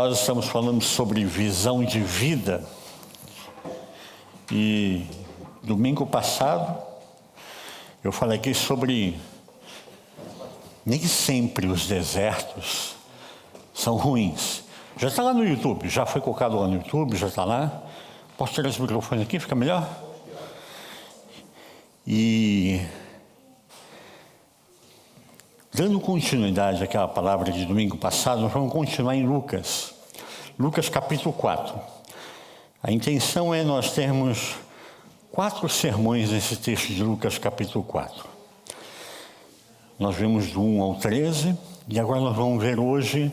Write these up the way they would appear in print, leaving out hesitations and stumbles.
Nós estamos falando sobre visão de vida e domingo passado eu falei aqui sobre nem sempre os desertos são ruins. Já está lá no YouTube, já foi colocado lá no YouTube, já está lá. Posso tirar esse microfone aqui, fica melhor? E dando continuidade àquela palavra de domingo passado, nós vamos continuar em Lucas. Lucas capítulo 4. A intenção é nós termos 4 sermões nesse texto de Lucas capítulo 4. Nós vimos do 1 ao 13 e agora nós vamos ver hoje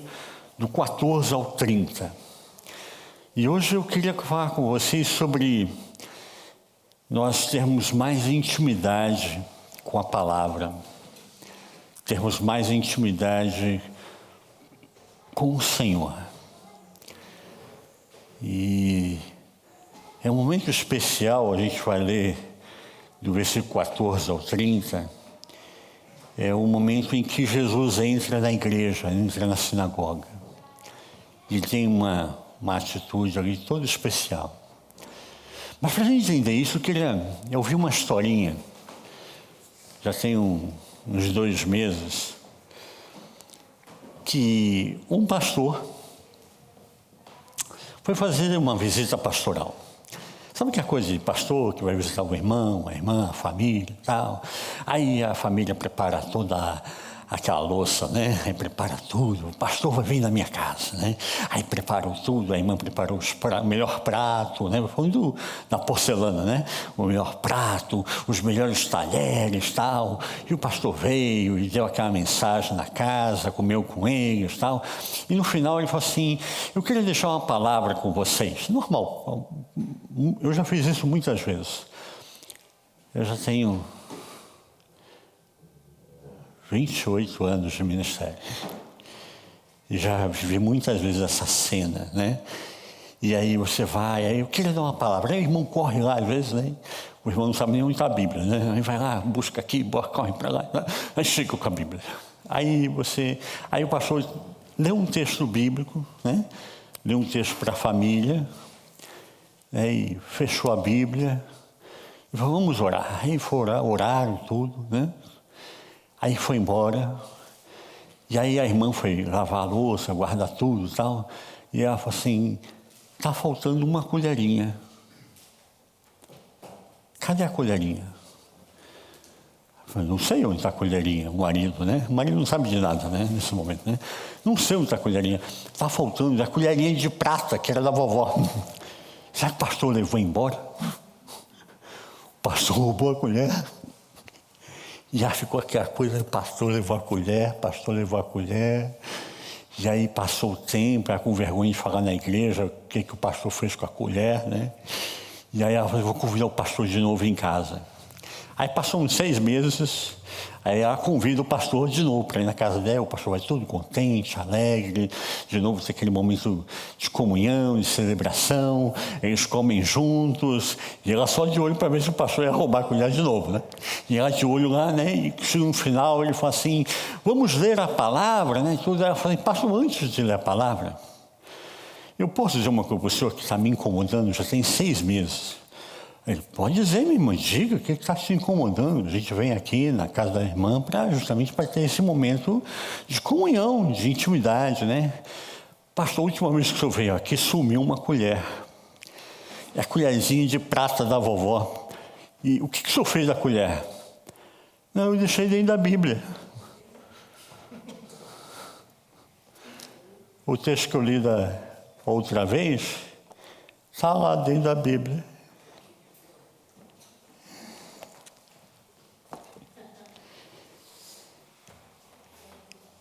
do 14 ao 30. E hoje eu queria falar com vocês sobre nós termos mais intimidade com a palavra, termos mais intimidade com o Senhor. E é um momento especial, a gente vai ler do versículo 14 ao 30, é o momento em que Jesus entra na igreja, entra na sinagoga. E tem uma atitude ali toda especial. Mas para a gente entender isso, eu vi uma historinha, já tem uns 2 meses, que um pastor foi fazer uma visita pastoral. Sabe que é coisa de pastor que vai visitar o irmão, a irmã, a família e tal? Aí a família prepara toda aquela louça, né? Aí prepara tudo. O pastor vai vir na minha casa, né? Aí preparou tudo, a irmã preparou o melhor prato, né? Falando da porcelana, né? O melhor prato, os melhores talheres, tal. E o pastor veio e deu aquela mensagem na casa, comeu com eles, tal. E no final ele falou assim: eu queria deixar uma palavra com vocês. Normal. Eu já fiz isso muitas vezes. Eu já tenho 28 anos de ministério. E já vivi muitas vezes essa cena, né? E aí você vai, aí eu queria dar uma palavra. Aí o irmão corre lá, às vezes, né? O irmão não sabe nem onde está a Bíblia, né? Aí vai lá, busca aqui, corre para lá. Aí chega com a Bíblia. Aí o pastor lê um texto bíblico, né? Lê um texto para a família, né? E fechou a Bíblia. E falou: vamos orar. Aí foram oraram tudo, né? Aí foi embora, e aí a irmã foi lavar a louça, guardar tudo e tal, e ela falou assim: está faltando uma colherinha. Cadê a colherinha? Eu falei: não sei onde está a colherinha, o marido, né? O marido não sabe de nada, né, nesse momento, né? Não sei onde está a colherinha. Está faltando a colherinha de prata, que era da vovó. Será que o pastor levou embora? O pastor roubou a colher. E já ficou aquela coisa: pastor levou a colher, pastor levou a colher. E aí passou o tempo, ela com vergonha de falar na igreja o que o pastor fez com a colher, né? E aí ela falou: vou convidar o pastor de novo em casa. Aí passou uns 6 meses, aí ela convida o pastor de novo para ir na casa dela. O pastor vai todo contente, alegre, de novo tem aquele momento de comunhão, de celebração, eles comem juntos, e ela só de olho para ver se o pastor ia roubar a colher de novo, né? E ela de olho lá, né? E no final ele fala assim: vamos ler a palavra, né? E tudo. Ela fala assim: pastor, antes de ler a palavra, eu posso dizer uma coisa para o senhor que está me incomodando já tem 6 meses. Ele: pode dizer, minha irmã, diga o que está te incomodando. A gente vem aqui na casa da irmã justamente para ter esse momento de comunhão, de intimidade, né? Pastor, a última vez que o senhor veio aqui, sumiu uma colher. É a colherzinha de prata da vovó. E o que o senhor fez da colher? Não, eu deixei dentro da Bíblia. O texto que eu li da outra vez está lá dentro da Bíblia.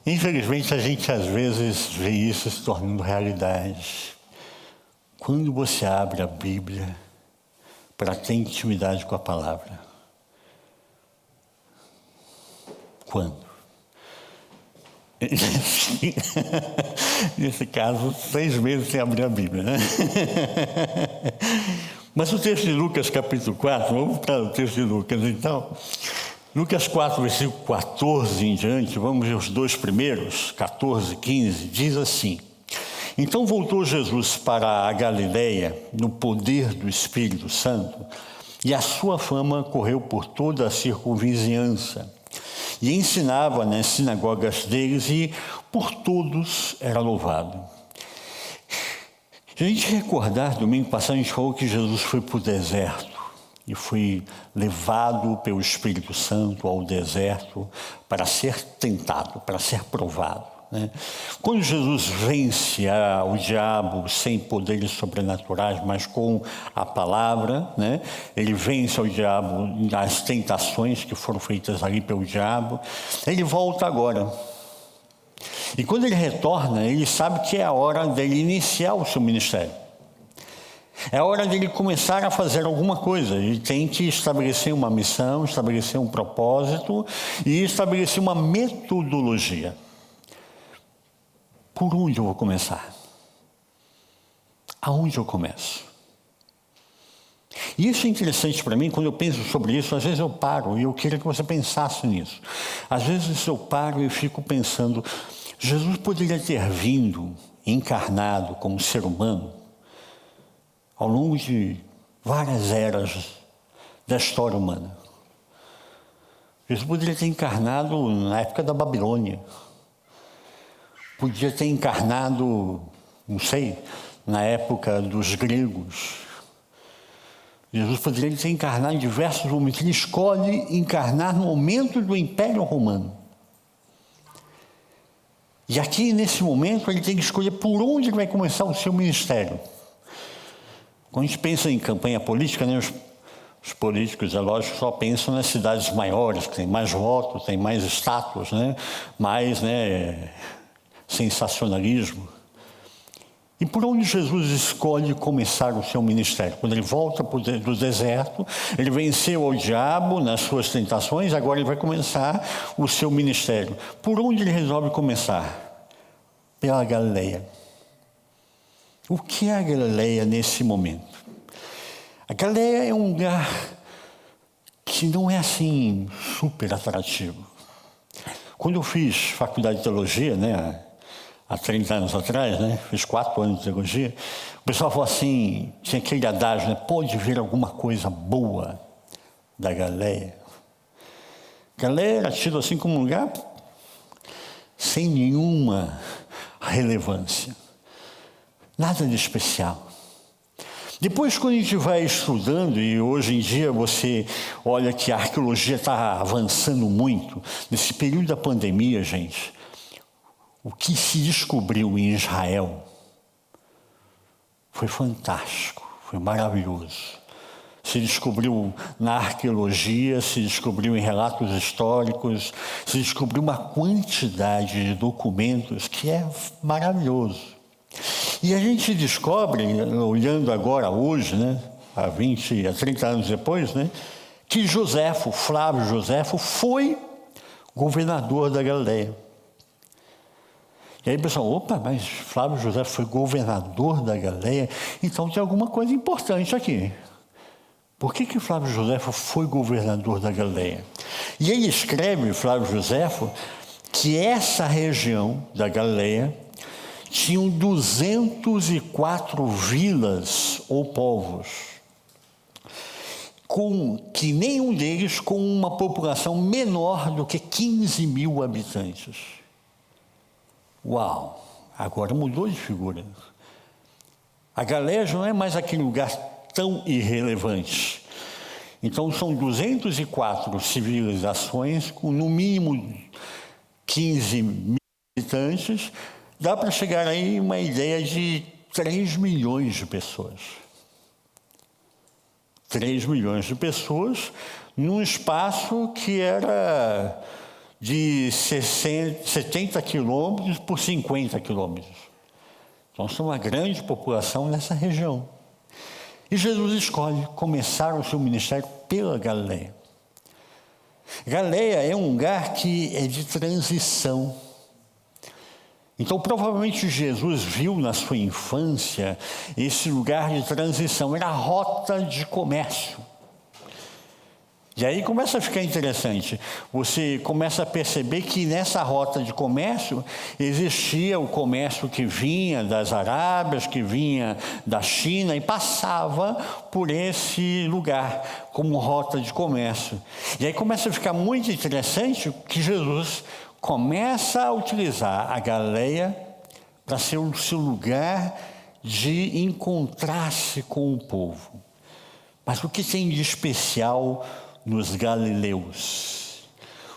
Infelizmente, a gente às vezes vê isso se tornando realidade. Quando você abre a Bíblia para ter intimidade com a palavra? Quando? Nesse caso, 6 meses sem abrir a Bíblia, né? Mas o texto de Lucas, capítulo 4, vamos para o texto de Lucas, então. Lucas 4, versículo 14 em diante, vamos ver os 2 primeiros, 14 e 15, diz assim: Então voltou Jesus para a Galiléia no poder do Espírito Santo, e a sua fama correu por toda a circunvizinhança. E ensinava nas sinagogas deles, e por todos era louvado. Se a gente recordar, domingo passado a gente falou que Jesus foi para o deserto e foi levado pelo Espírito Santo ao deserto para ser tentado, para ser provado. Quando Jesus vence o diabo sem poderes sobrenaturais, mas com a palavra, ele vence ao diabo nas tentações que foram feitas ali pelo diabo, ele volta agora. E quando ele retorna, ele sabe que é a hora dele iniciar o seu ministério. É a hora dele começar a fazer alguma coisa. Ele tem que estabelecer uma missão, estabelecer um propósito e estabelecer uma metodologia. Por onde eu vou começar? Aonde eu começo? E isso é interessante para mim, quando eu penso sobre isso, às vezes eu paro e eu queria que você pensasse nisso. Às vezes eu paro e fico pensando, Jesus poderia ter vindo encarnado como ser humano ao longo de várias eras da história humana. Jesus poderia ter encarnado na época da Babilônia. Podia ter encarnado, não sei, na época dos gregos. Jesus poderia ter encarnado em diversos momentos. Ele escolhe encarnar no momento do Império Romano. E aqui, nesse momento, ele tem que escolher por onde ele vai começar o seu ministério. Quando a gente pensa em campanha política, os políticos, é lógico, só pensam nas cidades maiores, que tem mais votos, tem mais status, mais sensacionalismo. E por onde Jesus escolhe começar o seu ministério? Quando ele volta do deserto, ele venceu ao diabo nas suas tentações, agora ele vai começar o seu ministério. Por onde ele resolve começar? Pela Galileia. O que é a Galileia nesse momento? A Galileia é um lugar que não é assim super atrativo. Quando eu fiz faculdade de teologia, há 30 anos atrás, fiz 4 anos de teologia, o pessoal falou assim, tinha aquele adágio, pode vir alguma coisa boa da Galileia. Galileia era tido assim como um lugar sem nenhuma relevância, nada de especial. Depois, quando a gente vai estudando, e hoje em dia você olha que a arqueologia está avançando muito, nesse período da pandemia, gente, o que se descobriu em Israel foi fantástico, foi maravilhoso. Se descobriu na arqueologia, se descobriu em relatos históricos, se descobriu uma quantidade de documentos que é maravilhoso. E a gente descobre, olhando agora hoje, há 30 anos depois, que Flávio Joséfo, foi governador da Galileia. E aí o pessoal, opa, mas Flávio Joséfo foi governador da Galileia, então tem alguma coisa importante aqui. Por que Flávio Joséfo foi governador da Galileia? E ele escreve, Flávio Joséfo, que essa região da Galileia tinham 204 vilas ou povos, que nenhum deles com uma população menor do que 15 mil habitantes. Uau! Agora mudou de figura. A Galileia não é mais aquele lugar tão irrelevante. Então são 204 civilizações com no mínimo 15 mil habitantes. Dá para chegar aí uma ideia de 3 milhões de pessoas. 3 milhões de pessoas num espaço que era de 70 quilômetros por 50 quilômetros. Então, são uma grande população nessa região. E Jesus escolhe começar o seu ministério pela Galileia. Galileia é um lugar que é de transição. Então, provavelmente Jesus viu na sua infância esse lugar de transição, era a rota de comércio. E aí começa a ficar interessante. Você começa a perceber que nessa rota de comércio existia o comércio que vinha das Arábias, que vinha da China e passava por esse lugar como rota de comércio. E aí começa a ficar muito interessante que Jesus começa a utilizar a Galileia para ser o seu lugar de encontrar-se com o povo. Mas o que tem de especial nos galileus?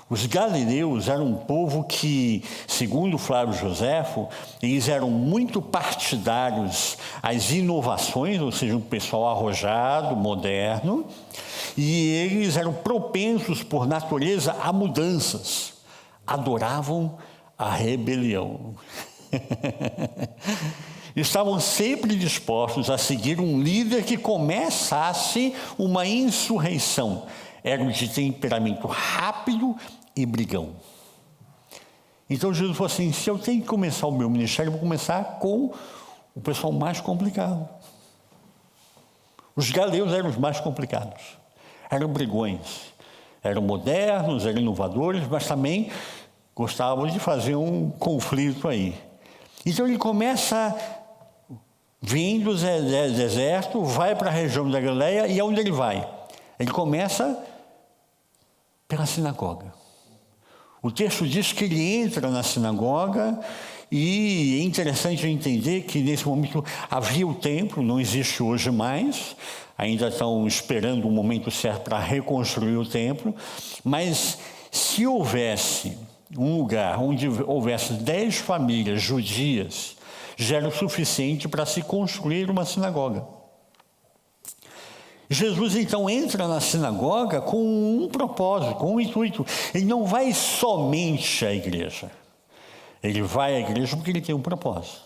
Os galileus eram um povo que, segundo Flávio Joséfo, eles eram muito partidários às inovações, ou seja, um pessoal arrojado, moderno, e eles eram propensos por natureza a mudanças, adoravam a rebelião. Estavam sempre dispostos a seguir um líder que começasse uma insurreição. Eram de temperamento rápido e brigão. Então Jesus falou assim, se eu tenho que começar o meu ministério, eu vou começar com o pessoal mais complicado. Os galileus eram os mais complicados. Eram brigões. Eram modernos, eram inovadores, mas também gostavam de fazer um conflito aí. Então ele começa vindo do deserto, vai para a região da Galileia, e aonde ele vai? Ele começa pela sinagoga. O texto diz que ele entra na sinagoga, e é interessante entender que nesse momento havia o templo, não existe hoje mais, ainda estão esperando o momento certo para reconstruir o templo, mas se houvesse um lugar onde houvesse 10 famílias judias, já era o suficiente para se construir uma sinagoga. Jesus, então, entra na sinagoga com um propósito, com um intuito. Ele não vai somente à igreja. Ele vai à igreja porque ele tem um propósito.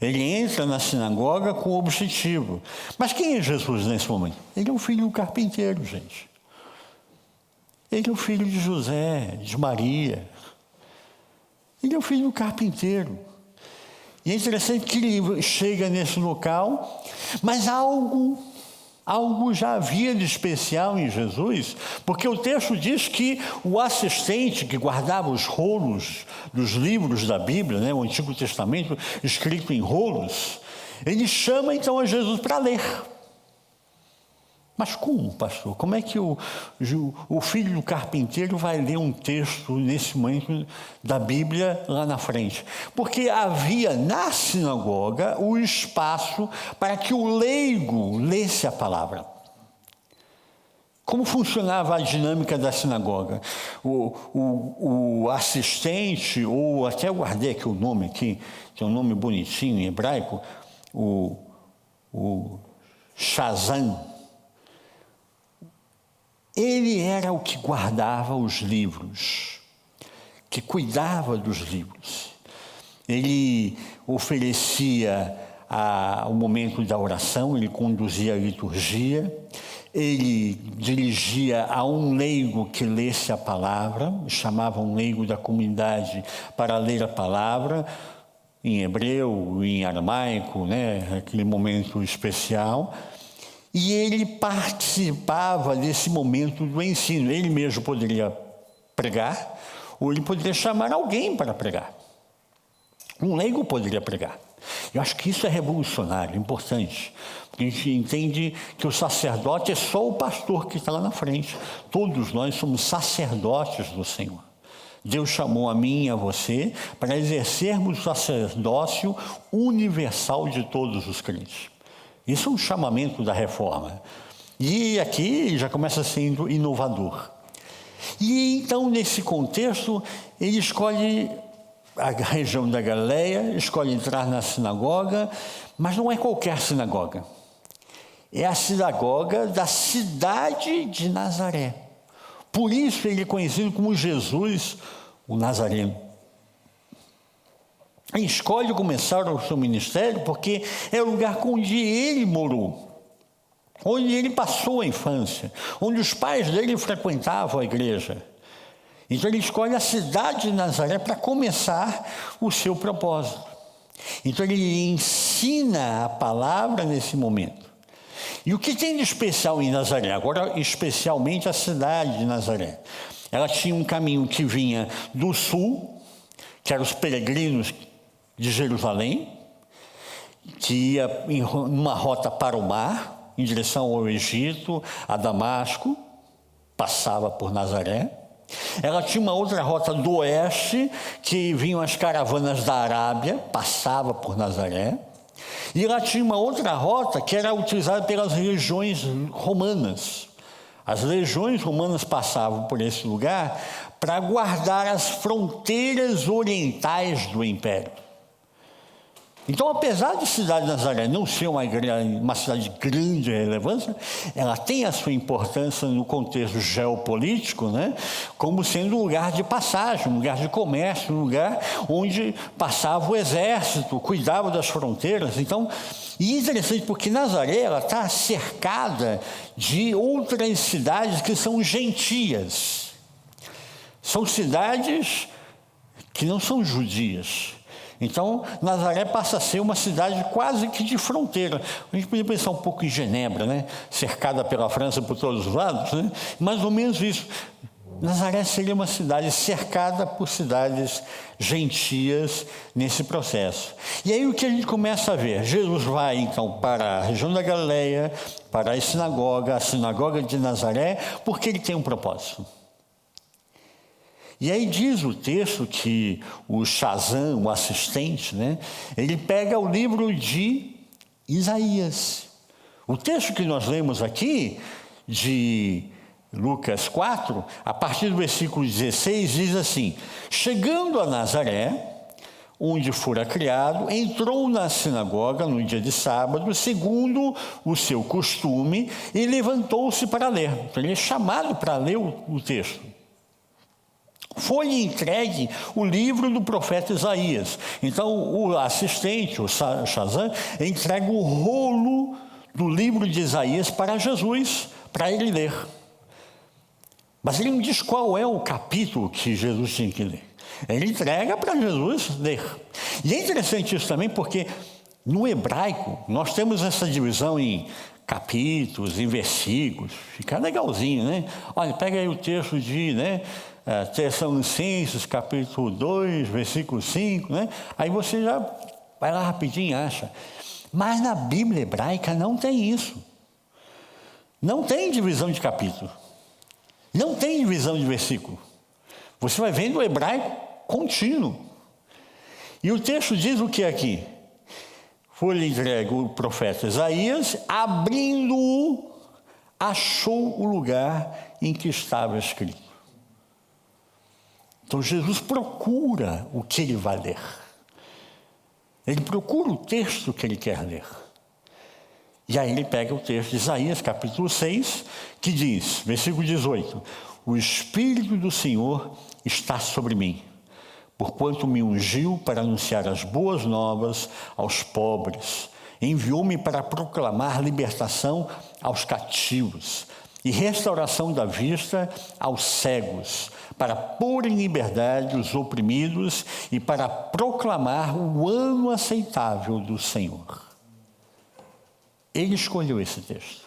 Ele entra na sinagoga com um objetivo. Mas quem é Jesus nesse momento? Ele é o filho do carpinteiro, gente. Ele é o filho de José, de Maria. Ele é o filho do carpinteiro. E é interessante que ele chega nesse local, mas algo já havia de especial em Jesus, porque o texto diz que o assistente que guardava os rolos dos livros da Bíblia, né, o Antigo Testamento escrito em rolos, ele chama então a Jesus para ler. Mas como, pastor? Como é que o filho do carpinteiro vai ler um texto nesse momento da Bíblia lá na frente? Porque havia na sinagoga o espaço para que o leigo lesse a palavra. Como funcionava a dinâmica da sinagoga? O assistente, ou até eu guardei aqui o nome aqui, que é um nome bonitinho em hebraico, o Shazam. Ele era o que guardava os livros, que cuidava dos livros. Ele oferecia o momento da oração, ele conduzia a liturgia, ele dirigia a um leigo que lesse a palavra, chamava um leigo da comunidade para ler a palavra, em hebreu, em aramaico, né, aquele momento especial. E ele participava desse momento do ensino. Ele mesmo poderia pregar, ou ele poderia chamar alguém para pregar. Um leigo poderia pregar. Eu acho que isso é revolucionário, importante. Porque a gente entende que o sacerdote é só o pastor que está lá na frente. Todos nós somos sacerdotes do Senhor. Deus chamou a mim e a você para exercermos o sacerdócio universal de todos os crentes. Isso é um chamamento da reforma. E aqui já começa sendo inovador. E então, nesse contexto, ele escolhe a região da Galileia, escolhe entrar na sinagoga, mas não é qualquer sinagoga. É a sinagoga da cidade de Nazaré. Por isso ele é conhecido como Jesus, o Nazareno. Ele escolhe começar o seu ministério porque é o lugar onde ele morou, onde ele passou a infância, onde os pais dele frequentavam a igreja. Então ele escolhe a cidade de Nazaré para começar o seu propósito. Então ele ensina a palavra nesse momento. E o que tem de especial em Nazaré? Agora, especialmente a cidade de Nazaré. Ela tinha um caminho que vinha do sul, que eram os peregrinos de Jerusalém, que ia em uma rota para o mar, em direção ao Egito, a Damasco, passava por Nazaré. Ela tinha uma outra rota do oeste, que vinham as caravanas da Arábia, passava por Nazaré. E ela tinha uma outra rota que era utilizada pelas legiões romanas. As legiões romanas passavam por esse lugar para guardar as fronteiras orientais do império. Então, apesar de a cidade de Nazaré não ser uma cidade de grande relevância, ela tem a sua importância no contexto geopolítico, né? Como sendo um lugar de passagem, um lugar de comércio, um lugar onde passava o exército, cuidava das fronteiras. Então, e é interessante porque Nazaré está cercada de outras cidades que são gentias. São cidades que não são judias. Então, Nazaré passa a ser uma cidade quase que de fronteira. A gente podia pensar um pouco em Genebra, né? Cercada pela França por todos os lados, né? Mais ou menos isso. Nazaré seria uma cidade cercada por cidades gentias nesse processo. E aí o que a gente começa a ver? Jesus vai, então, para a região da Galileia, para a sinagoga de Nazaré, porque ele tem um propósito. E aí diz o texto que o Shazam, o assistente, né, ele pega o livro de Isaías. O texto que nós lemos aqui, de Lucas 4, a partir do versículo 16, diz assim: chegando a Nazaré, onde fora criado, entrou na sinagoga no dia de sábado, segundo o seu costume, e levantou-se para ler. Então, ele é chamado para ler o texto. Foi entregue o livro do profeta Isaías. Então, o assistente, o Shazam, entrega o rolo do livro de Isaías para Jesus, para ele ler. Mas ele não diz qual é o capítulo que Jesus tinha que ler. Ele entrega para Jesus ler. E é interessante isso também porque, no hebraico, nós temos essa divisão em capítulos, em versículos. Fica legalzinho, né? Olha, pega aí o texto de, né? Tessalonicenses, capítulo 2, versículo 5, né? Aí você já vai lá rapidinho e acha. Mas na Bíblia hebraica não tem isso. Não tem divisão de capítulo. Não tem divisão de versículo. Você vai vendo o hebraico contínuo. E o texto diz o que aqui? Foi-lhe entregue o profeta Isaías, abrindo-o, achou o lugar em que estava escrito. Então, Jesus procura o que ele vai ler. Ele procura o texto que ele quer ler. E aí ele pega o texto de Isaías, capítulo 6, que diz, versículo 18: o Espírito do Senhor está sobre mim, porquanto me ungiu para anunciar as boas novas aos pobres. Enviou-me para proclamar libertação aos cativos e restauração da vista aos cegos, para pôr em liberdade os oprimidos e para proclamar o ano aceitável do Senhor. Ele escolheu esse texto.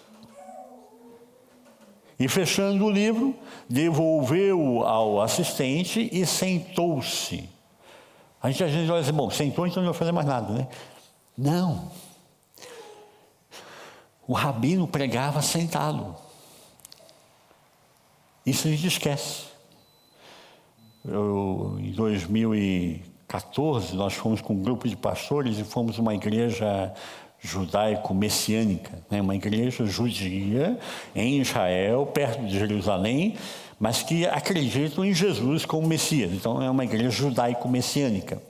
E fechando o livro, devolveu-o ao assistente e sentou-se. A gente às vezes olha assim, bom, sentou, então não vai fazer mais nada, né? Não. O rabino pregava sentado. Isso a gente esquece. Em 2014, nós fomos com um grupo de pastores e fomos uma igreja judaico-messiânica, né? Uma igreja judia em Israel, perto de Jerusalém, mas que acreditam em Jesus como Messias. Então, é uma igreja judaico-messiânica.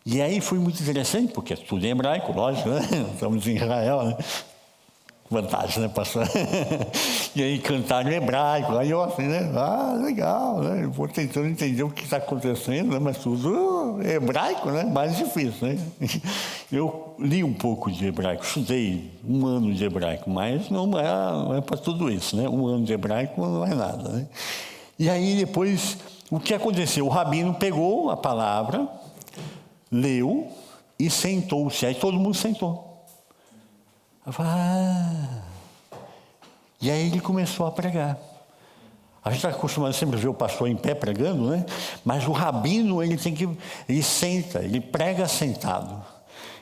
E aí foi muito interessante, porque tudo em hebraico, lógico, né? Estamos em Israel, né? Vantagem, né, pastor? E aí cantaram em hebraico, aí eu assim, né? Legal, né? Eu vou tentando entender o que está acontecendo, né? Mas tudo hebraico, né? Mais difícil, né? Eu li um pouco de hebraico, estudei 1 ano de hebraico, mas não é para tudo isso, né? 1 ano de hebraico não é nada, né? E aí depois, o que aconteceu? O rabino pegou a palavra, leu e sentou-se. Aí todo mundo sentou. Eu falei, E aí ele começou a pregar. A gente está acostumado sempre a ver o pastor em pé pregando, né? Mas o rabino, ele senta, ele prega sentado.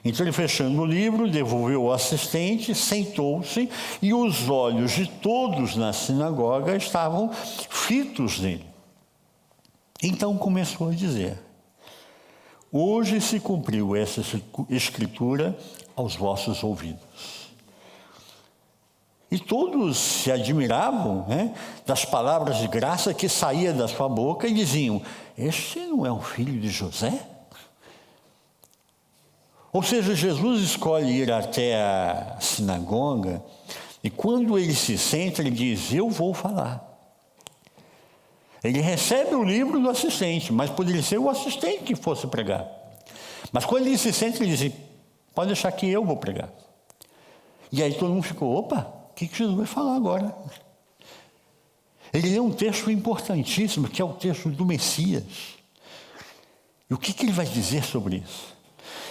Então ele, fechando o livro, devolveu o assistente, sentou-se, e os olhos de todos na sinagoga estavam fitos nele. Então começou a dizer: hoje se cumpriu essa escritura aos vossos ouvidos. E todos se admiravam, né, das palavras de graça que saíam da sua boca e diziam: este não é o filho de José? Ou seja, Jesus escolhe ir até a sinagoga e quando ele se senta, ele diz: eu vou falar. Ele recebe o livro do assistente, mas poderia ser o assistente que fosse pregar. Mas quando ele se senta, ele diz: pode deixar que eu vou pregar. E aí todo mundo ficou: opa, o que Jesus vai falar agora? Ele lê um texto importantíssimo, que é o texto do Messias. E o que ele vai dizer sobre isso?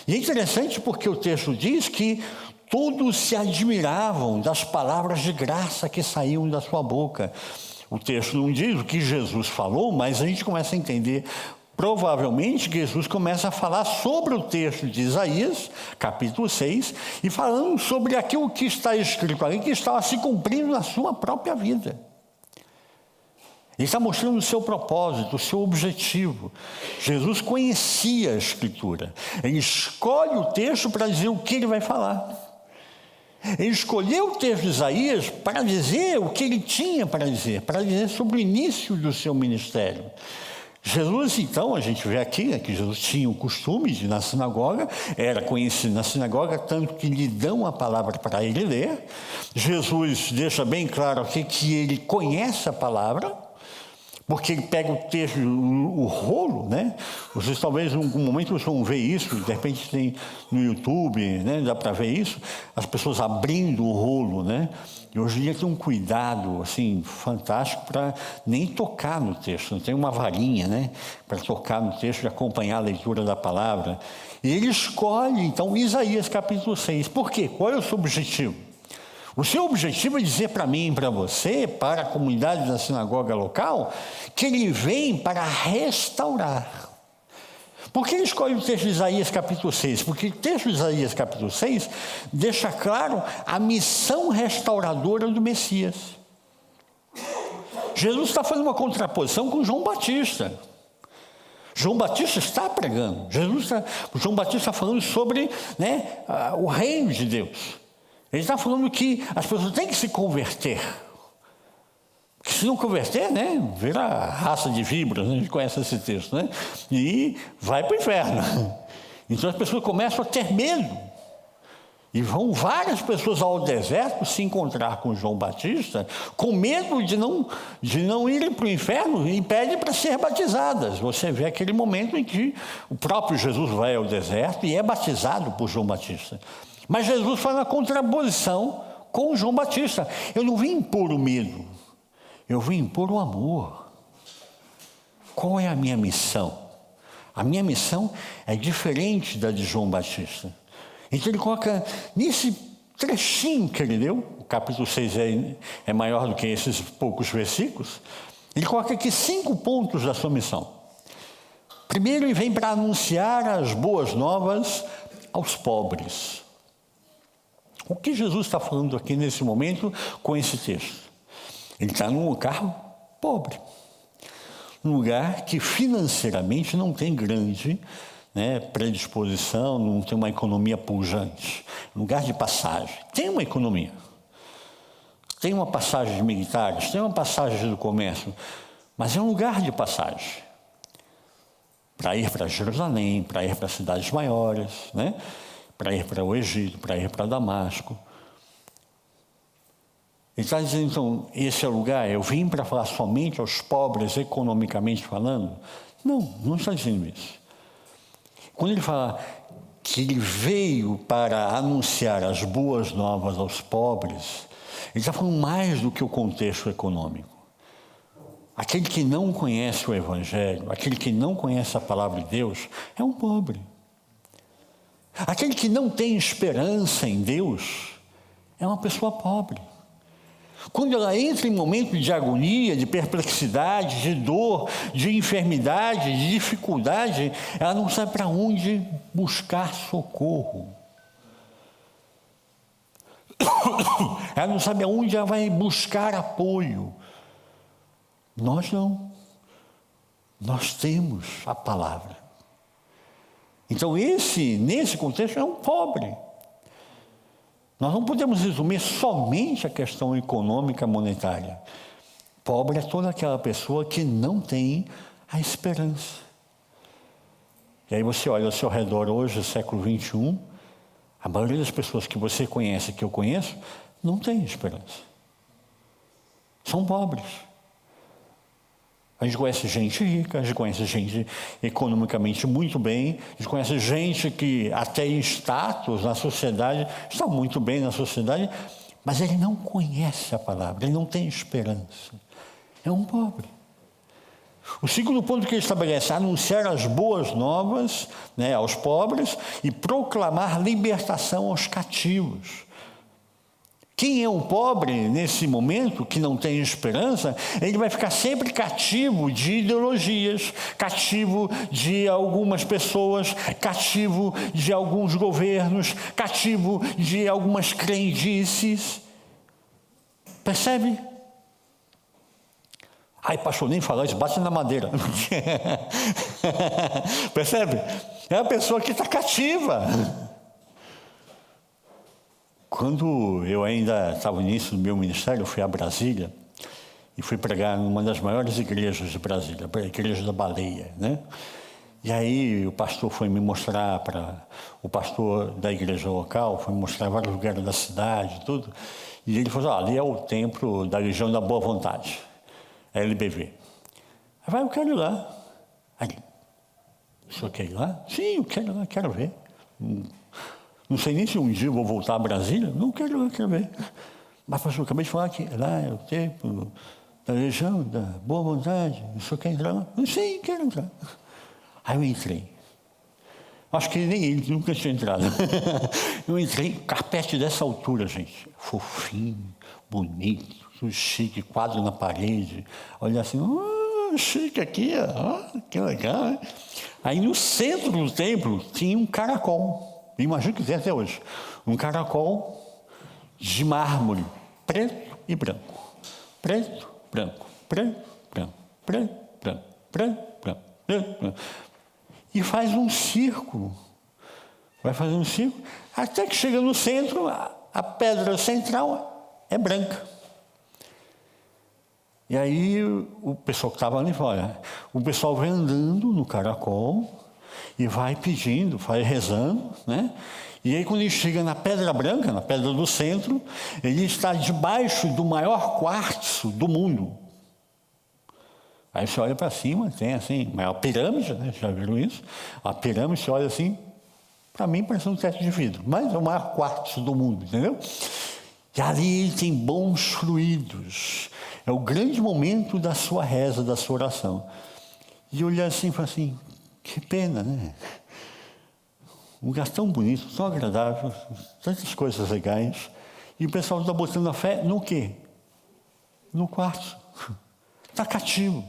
E é interessante porque o texto diz que todos se admiravam das palavras de graça que saíam da sua boca. O texto não diz o que Jesus falou, mas a gente começa a entender. Provavelmente Jesus começa a falar sobre o texto de Isaías, capítulo 6, e falando sobre aquilo que está escrito ali, que estava se cumprindo na sua própria vida. Ele está mostrando o seu propósito, o seu objetivo. Jesus conhecia a Escritura. Ele escolhe o texto para dizer o que ele vai falar. Ele escolheu o texto de Isaías para dizer o que ele tinha para dizer sobre o início do seu ministério. Jesus, então, a gente vê aqui, né, que Jesus tinha o costume de ir na sinagoga, era conhecido na sinagoga, tanto que lhe dão a palavra para ele ler. Jesus deixa bem claro aqui que ele conhece a palavra, porque ele pega o texto, o rolo, né? Vocês talvez em algum momento vocês vão ver isso, de repente tem no YouTube, né? Dá para ver isso, as pessoas abrindo o rolo, né? E hoje em dia tem um cuidado, assim, fantástico para nem tocar no texto, não tem uma varinha, né? Para tocar no texto e acompanhar a leitura da palavra. E ele escolhe, então, Isaías capítulo 6. Por quê? Qual é o seu objetivo? O seu objetivo é dizer para mim e para você, para a comunidade da sinagoga local, que ele vem para restaurar. Por que ele escolhe o texto de Isaías capítulo 6? Porque o texto de Isaías capítulo 6 deixa claro a missão restauradora do Messias. Jesus está fazendo uma contraposição com João Batista. João Batista está pregando. João Batista está falando sobre, né, o reino de Deus. Ele está falando que as pessoas têm que se converter. Porque se não converter, né, vira raça de víboras, né? A gente conhece esse texto, né? E vai para o inferno. Então as pessoas começam a ter medo. E vão várias pessoas ao deserto se encontrar com João Batista, com medo de não irem para o inferno, e pedem para ser batizadas. Você vê aquele momento em que o próprio Jesus vai ao deserto e é batizado por João Batista. Mas Jesus faz uma contraposição com João Batista. Eu não vim impor o medo, eu vim impor o amor. Qual é a minha missão? A minha missão é diferente da de João Batista. Então ele coloca nesse trechinho que ele deu, o capítulo 6 é maior do que esses poucos versículos, ele coloca aqui 5 pontos da sua missão. Primeiro, ele vem para anunciar as boas novas aos pobres. O que Jesus está falando aqui nesse momento com esse texto? Ele está num lugar pobre, num lugar que financeiramente não tem grande, né, predisposição, não tem uma economia pujante, lugar de passagem. Tem uma economia, tem uma passagem de militares, tem uma passagem do comércio, mas é um lugar de passagem para ir para Jerusalém, para ir para cidades maiores, né? Para ir para o Egito, para ir para Damasco. Ele está dizendo, então, esse é o lugar, eu vim para falar somente aos pobres, economicamente falando? Não está dizendo isso. Quando ele fala que ele veio para anunciar as boas novas aos pobres, ele está falando mais do que o contexto econômico. Aquele que não conhece o Evangelho, aquele que não conhece a palavra de Deus, é um pobre. Aquele que não tem esperança em Deus é uma pessoa pobre. Quando ela entra em momentos de agonia, de perplexidade, de dor, de enfermidade, de dificuldade, ela não sabe para onde buscar socorro. Ela não sabe aonde ela vai buscar apoio. Nós não. Nós temos a palavra. Então nesse contexto, é um pobre. Nós não podemos resumir somente a questão econômica monetária. Pobre é toda aquela pessoa que não tem a esperança. E aí você olha ao seu redor hoje, século XXI, a maioria das pessoas que você conhece, que eu conheço, não tem esperança. São pobres. A gente conhece gente rica, a gente conhece gente economicamente muito bem, a gente conhece gente que até em status na sociedade, está muito bem na sociedade, mas ele não conhece a palavra, ele não tem esperança. É um pobre. O segundo ponto que ele estabelece é anunciar as boas novas, aos pobres e proclamar libertação aos cativos. Quem é um pobre nesse momento, que não tem esperança, ele vai ficar sempre cativo de ideologias, cativo de algumas pessoas, cativo de alguns governos, cativo de algumas crendices. Percebe? Ai, pastor, nem falar isso, bate na madeira. Percebe? É a pessoa que está cativa. Quando eu ainda estava no início do meu ministério, eu fui a Brasília e fui pregar numa das maiores igrejas de Brasília, a Igreja da Baleia, E aí o pastor foi me mostrar, o pastor da igreja local, foi me mostrar vários lugares da cidade, tudo. E ele falou, ali é o templo da Legião da Boa Vontade, a LBV. Aí vai, eu quero ir lá. Aí, o senhor quer ir lá? Sim, eu quero ir lá, quero ver. Não sei nem se um dia eu vou voltar a Brasília. Não quero ver. Mas, pastor, eu acabei de falar que lá é o templo da Legião, da Boa Vontade. O senhor quer entrar lá? Sim, quero entrar. Aí eu entrei. Acho que nem ele nunca tinha entrado. Eu entrei, carpete dessa altura, gente. Fofinho, bonito, tudo chique, quadro na parede. Olha assim, chique aqui, que legal, né? Aí no centro do templo tinha um caracol. Imagino que tem até hoje. Um caracol de mármore, preto e branco. Preto, branco, preto, branco, preto, branco, preto, branco, preto, branco. E faz um círculo. Vai fazer um círculo, até que chega no centro, a pedra central é branca. E aí o pessoal que estava ali fala, o pessoal vai andando no caracol e vai pedindo, vai rezando, E aí quando ele chega na pedra branca, na pedra do centro, ele está debaixo do maior quartzo do mundo. Aí você olha para cima, tem assim, maior pirâmide, já viram isso? A pirâmide, você olha assim, para mim parece um teto de vidro, mas é o maior quartzo do mundo, entendeu? E ali tem bons fluidos. É o grande momento da sua reza, da sua oração. E olhar assim e falar assim, que pena, Um lugar tão bonito, tão agradável, tantas coisas legais. E o pessoal está botando a fé no quê? No quartzo. Está cativo.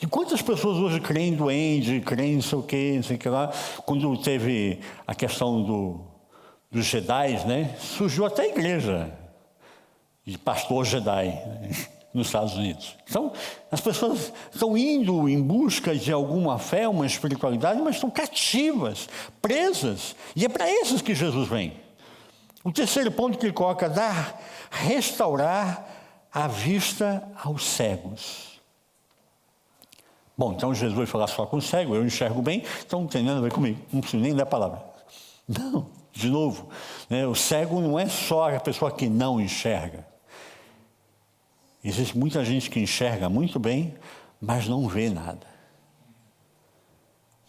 E quantas pessoas hoje creem em duende, creem não sei o que lá. Quando teve a questão dos Jedi, surgiu até a igreja de pastor Jedi, nos Estados Unidos. Então, as pessoas estão indo em busca de alguma fé, uma espiritualidade, mas estão cativas, presas. E é para esses que Jesus vem. O terceiro ponto que ele coloca, restaurar a vista aos cegos. Bom, então Jesus vai falar só com o cego, eu enxergo bem, então não tem nada a ver comigo, não preciso nem dar palavra. Não, de novo, o cego não é só a pessoa que não enxerga. Existe muita gente que enxerga muito bem, mas não vê nada.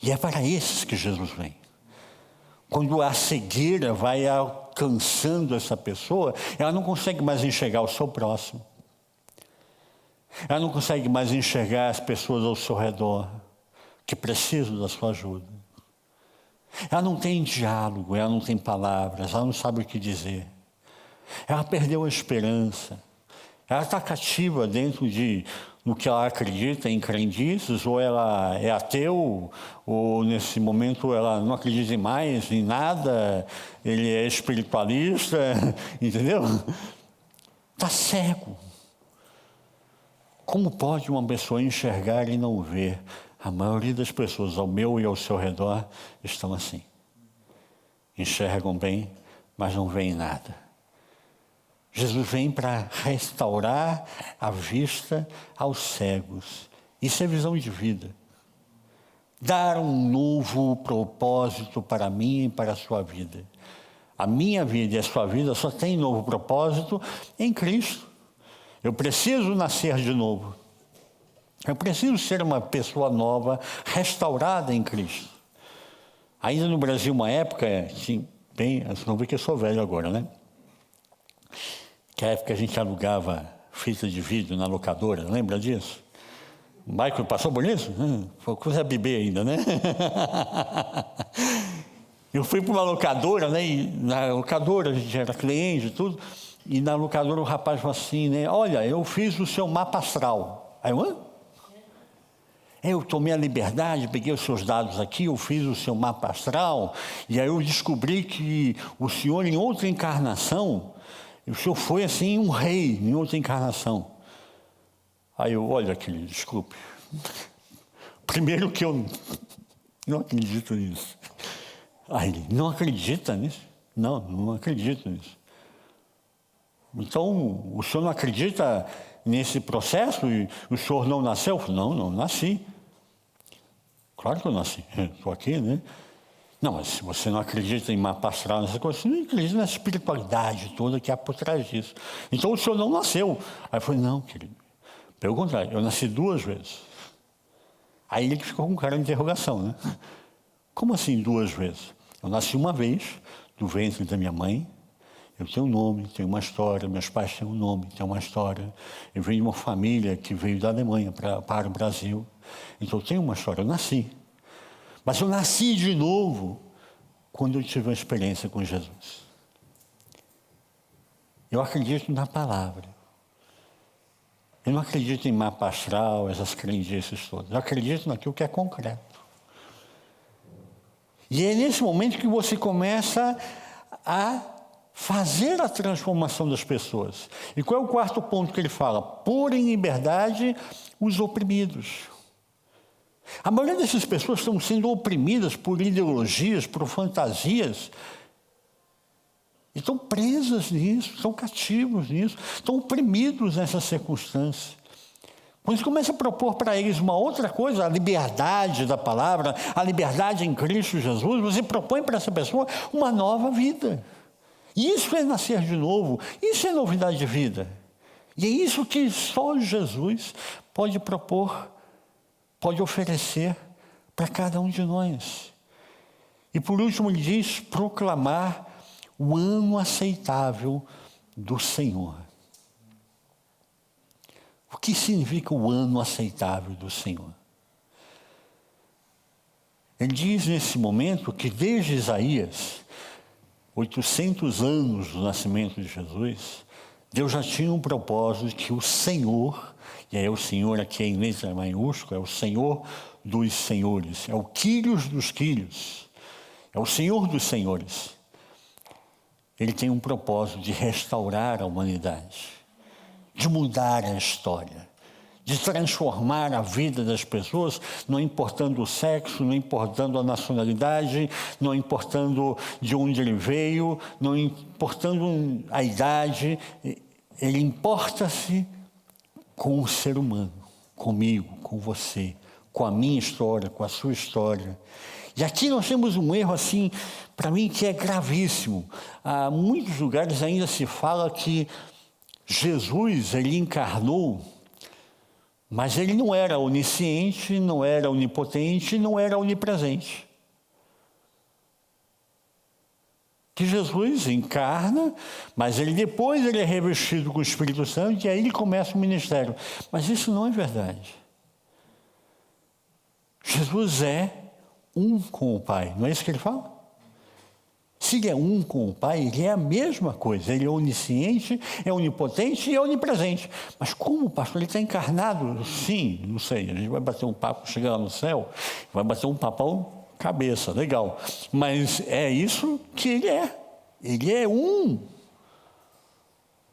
E é para esses que Jesus vem. Quando a cegueira vai alcançando essa pessoa, ela não consegue mais enxergar o seu próximo. Ela não consegue mais enxergar as pessoas ao seu redor, que precisam da sua ajuda. Ela não tem diálogo, ela não tem palavras, ela não sabe o que dizer. Ela perdeu a esperança. Ela está cativa dentro do que ela acredita em crendices, ou ela é ateu, ou nesse momento ela não acredita mais em nada, ele é espiritualista, entendeu? Está cego. Como pode uma pessoa enxergar e não ver? A maioria das pessoas ao meu e ao seu redor estão assim. Enxergam bem, mas não veem nada. Jesus vem para restaurar a vista aos cegos. Isso é visão de vida. Dar um novo propósito para mim e para a sua vida. A minha vida e a sua vida só tem novo propósito em Cristo. Eu preciso nascer de novo. Eu preciso ser uma pessoa nova, restaurada em Cristo. Ainda no Brasil, uma época, sim, bem, vocês vão ver que eu sou velho agora, né? Que a época a gente alugava fita de vídeo na locadora, lembra disso? O Michael passou por isso? Foi coisa bebê ainda, né? Eu fui para uma locadora, né? E na locadora a gente era cliente e tudo, e na locadora o rapaz falou assim, né? Olha, eu fiz o seu mapa astral. Aí eu, hã? Eu tomei a liberdade, peguei os seus dados aqui, eu fiz o seu mapa astral, e aí eu descobri que o senhor, em outra encarnação, o senhor foi assim um rei, em outra encarnação. Aí eu, olha, querido, desculpe. Primeiro que eu não acredito nisso. Aí ele, não acredita nisso? Não acredito nisso. Então, o senhor não acredita nesse processo e o senhor não nasceu? Não nasci. Claro que eu nasci, estou aqui, né? Não, mas se você não acredita em mapa astral, nessa coisa, você não acredita na espiritualidade toda que há por trás disso. Então o senhor não nasceu. Aí eu falei, não, querido. Pelo contrário, eu nasci 2 vezes. Aí ele ficou com cara de interrogação, né? Como assim 2 vezes? Eu nasci uma vez, do ventre da minha mãe. Eu tenho um nome, tenho uma história, meus pais têm um nome, têm uma história. Eu venho de uma família que veio da Alemanha para o Brasil. Então eu tenho uma história, eu nasci. Mas eu nasci de novo quando eu tive uma experiência com Jesus. Eu acredito na palavra. Eu não acredito em mapa astral, essas crendices todas. Eu acredito naquilo que é concreto. E é nesse momento que você começa a fazer a transformação das pessoas. E qual é o 4º ponto que ele fala? Pôr em liberdade os oprimidos. A maioria dessas pessoas estão sendo oprimidas por ideologias, por fantasias. Estão presas nisso, estão cativos nisso, estão oprimidos nessa circunstância. Quando você começa a propor para eles uma outra coisa, a liberdade da palavra, a liberdade em Cristo Jesus, você propõe para essa pessoa uma nova vida. Isso é nascer de novo, isso é novidade de vida. E é isso que só Jesus pode propor, pode oferecer para cada um de nós. E por último ele diz, proclamar o ano aceitável do Senhor. O que significa o ano aceitável do Senhor? Ele diz nesse momento que desde Isaías, 800 anos do nascimento de Jesus, Deus já tinha um propósito que o Senhor, e aí o Senhor aqui em letra maiúscula, é o Senhor dos senhores, é o Quírios dos quírios, é o Senhor dos senhores. Ele tem um propósito de restaurar a humanidade, de mudar a história, de transformar a vida das pessoas, não importando o sexo, não importando a nacionalidade, não importando de onde ele veio, não importando a idade. Ele importa-se com o ser humano, comigo, com você, com a minha história, com a sua história. E aqui nós temos um erro, assim, para mim, que é gravíssimo. Há muitos lugares ainda se fala que Jesus, ele encarnou, mas ele não era onisciente, não era onipotente, não era onipresente. Que Jesus encarna, mas depois ele é revestido com o Espírito Santo e aí ele começa o ministério. Mas isso não é verdade. Jesus é um com o Pai, não é isso que ele fala? Se ele é um com o Pai, ele é a mesma coisa. Ele é onisciente, é onipotente e é onipresente. Mas como, pastor, ele está encarnado? Sim, não sei. A gente vai bater um papo, chegar lá no céu, vai bater um papão cabeça, legal. Mas é isso que ele é. Ele é um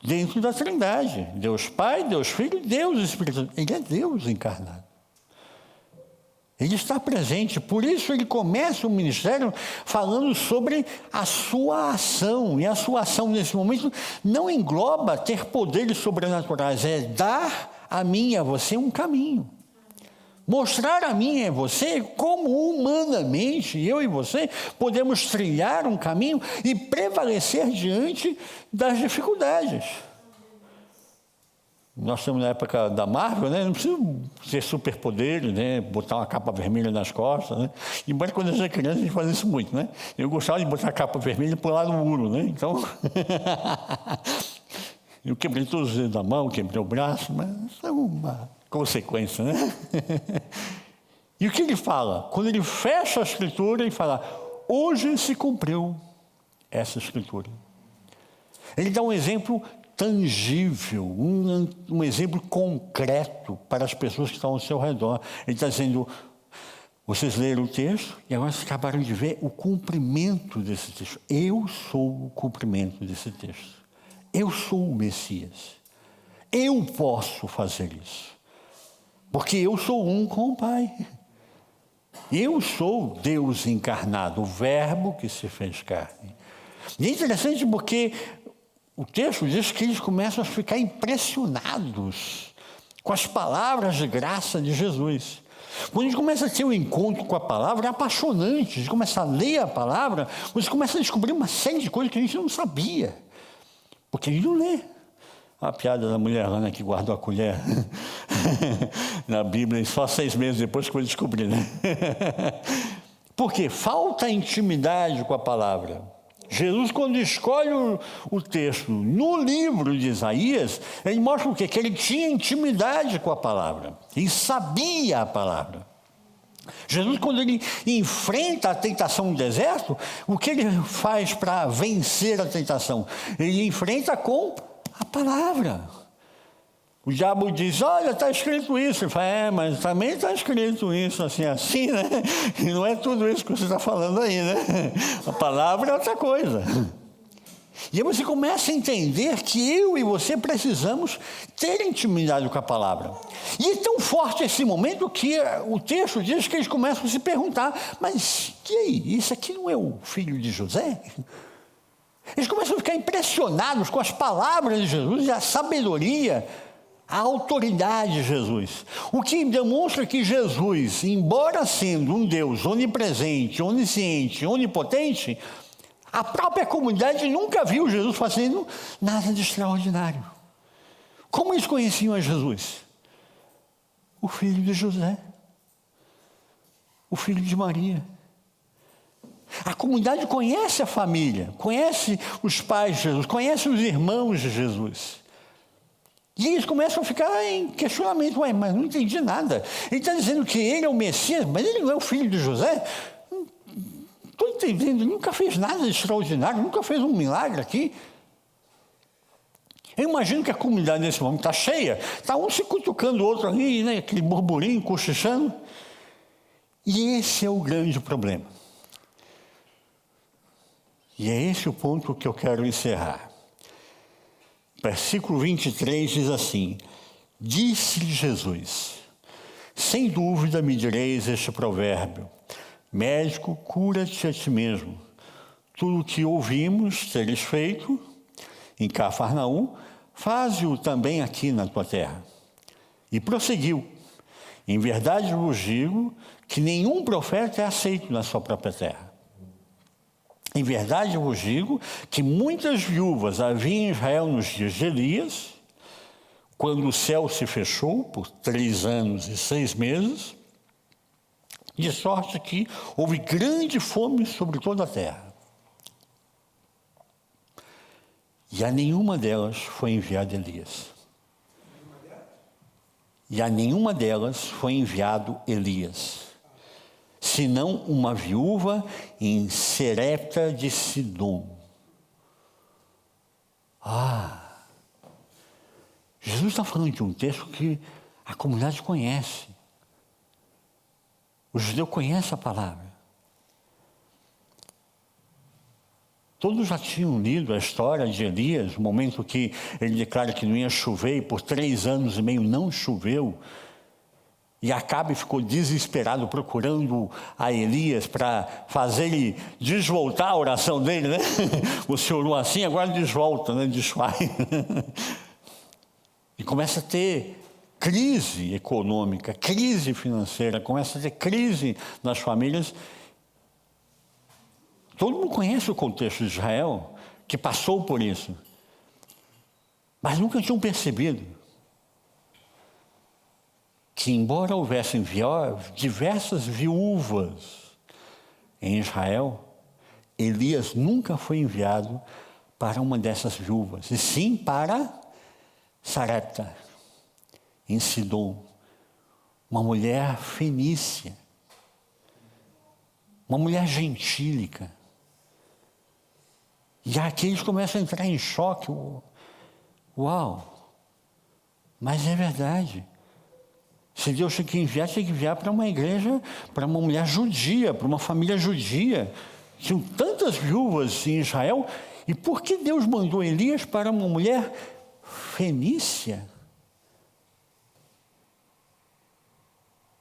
dentro da Trindade. Deus Pai, Deus Filho, Deus Espírito Santo. Ele é Deus encarnado. Ele está presente, por isso ele começa o ministério falando sobre a sua ação. E a sua ação nesse momento não engloba ter poderes sobrenaturais, é dar a mim e a você um caminho. Mostrar a mim e a você como humanamente, eu e você, podemos trilhar um caminho e prevalecer diante das dificuldades. Nós estamos na época da Marvel, né? Não precisa ter superpoderes, né? Botar uma capa vermelha nas costas, né? Embora quando eu era criança a gente fazia isso muito, né? Eu gostava de botar a capa vermelha e pular no muro, né? Então, eu quebrei todos os dedos da mão, quebrei o braço, mas isso é uma consequência, né? E o que ele fala? Quando ele fecha a Escritura, ele fala, hoje se cumpriu essa Escritura. Ele dá um exemplo tangível, um exemplo concreto para as pessoas que estão ao seu redor. Ele está dizendo, vocês leram o texto e agora vocês acabaram de ver o cumprimento desse texto. Eu sou o cumprimento desse texto. Eu sou o Messias. Eu posso fazer isso. Porque eu sou um com o Pai. Eu sou Deus encarnado, o Verbo que se fez carne. E é interessante porque o texto diz que eles começam a ficar impressionados com as palavras de graça de Jesus. Quando a gente começa a ter um encontro com a palavra, é apaixonante. A gente começa a ler a palavra, você começa a descobrir uma série de coisas que a gente não sabia. Porque a gente não lê. A piada da mulher Ana que guardou a colher na Bíblia, e só 6 meses depois que foi descobrir, né? Porque falta intimidade com a palavra. Jesus, quando escolhe o texto no livro de Isaías, ele mostra o quê? Que ele tinha intimidade com a palavra. Ele sabia a palavra. Jesus, quando ele enfrenta a tentação no deserto, o que ele faz para vencer a tentação? Ele enfrenta com a palavra. O diabo diz, olha, está escrito isso. Ele fala, mas também está escrito isso, assim, né? E não é tudo isso que você está falando aí, né? A palavra é outra coisa. E aí você começa a entender que eu e você precisamos ter intimidade com a palavra. E é tão forte esse momento que o texto diz que eles começam a se perguntar, mas e aí, isso aqui não é o filho de José? Eles começam a ficar impressionados com as palavras de Jesus e a sabedoria, a autoridade de Jesus. O que demonstra que Jesus, embora sendo um Deus onipresente, onisciente, onipotente, a própria comunidade nunca viu Jesus fazendo nada de extraordinário. Como eles conheciam a Jesus? O filho de José, o filho de Maria. A comunidade conhece a família, conhece os pais de Jesus, conhece os irmãos de Jesus. E eles começam a ficar em questionamento. Ué, mas não entendi nada. Ele está dizendo que ele é o Messias, mas ele não é o filho de José? Não estou entendendo, ele nunca fez nada de extraordinário, nunca fez um milagre aqui. Eu imagino que a comunidade nesse momento está cheia, está um se cutucando o outro ali, né, aquele burburinho, cochichando. E esse é o grande problema. E é esse o ponto que eu quero encerrar. Versículo 23 diz assim, disse-lhe Jesus, sem dúvida me direis este provérbio, médico, cura-te a ti mesmo. Tudo o que ouvimos teres feito em Cafarnaum, faze-o também aqui na tua terra. E prosseguiu, em verdade vos digo que nenhum profeta é aceito na sua própria terra. Em verdade, eu vos digo que muitas viúvas havia em Israel nos dias de Elias, quando o céu se fechou por 3 anos e 6 meses, de sorte que houve grande fome sobre toda a terra. E a nenhuma delas foi enviado Elias. E a nenhuma delas foi enviado Elias. senão uma viúva em Serepta de Sidom. Jesus está falando de um texto que a comunidade conhece. O judeu conhece a palavra. Todos já tinham lido a história de Elias, o momento que ele declara que não ia chover, e por 3 anos e meio não choveu. E Acabe ficou desesperado procurando a Elias para fazer ele desvoltar a oração dele, né? O senhor orou assim, agora desvolta, né? Desfaz. E começa a ter crise econômica, crise financeira, começa a ter crise nas famílias. Todo mundo conhece o contexto de Israel, que passou por isso. Mas nunca tinham percebido que, embora houvessem diversas viúvas em Israel, Elias nunca foi enviado para uma dessas viúvas, e sim para Sarepta, em Sidom, uma mulher fenícia, uma mulher gentílica. E aqui eles começam a entrar em choque. Uau! Mas é verdade. Se Deus tem que enviar para uma igreja, para uma mulher judia, para uma família judia. Tinham tantas viúvas em Israel. E por que Deus mandou Elias para uma mulher fenícia?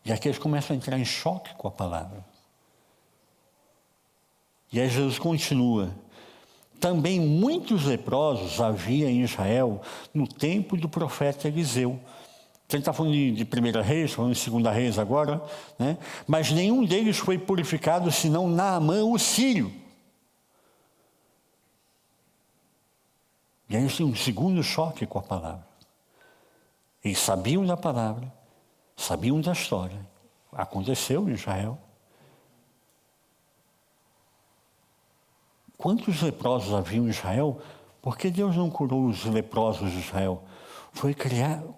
E aqui eles começam a entrar em choque com a palavra. E aí Jesus continua. Também muitos leprosos havia em Israel no tempo do profeta Eliseu. Ele está falando de 1 Reis, falando de 2 Reis agora, né? Mas nenhum deles foi purificado, senão Naamã, o sírio. E aí eles têm um segundo choque com a palavra. Eles sabiam da palavra, sabiam da história. Aconteceu em Israel. Quantos leprosos haviam em Israel? Por que Deus não curou os leprosos de Israel? Foi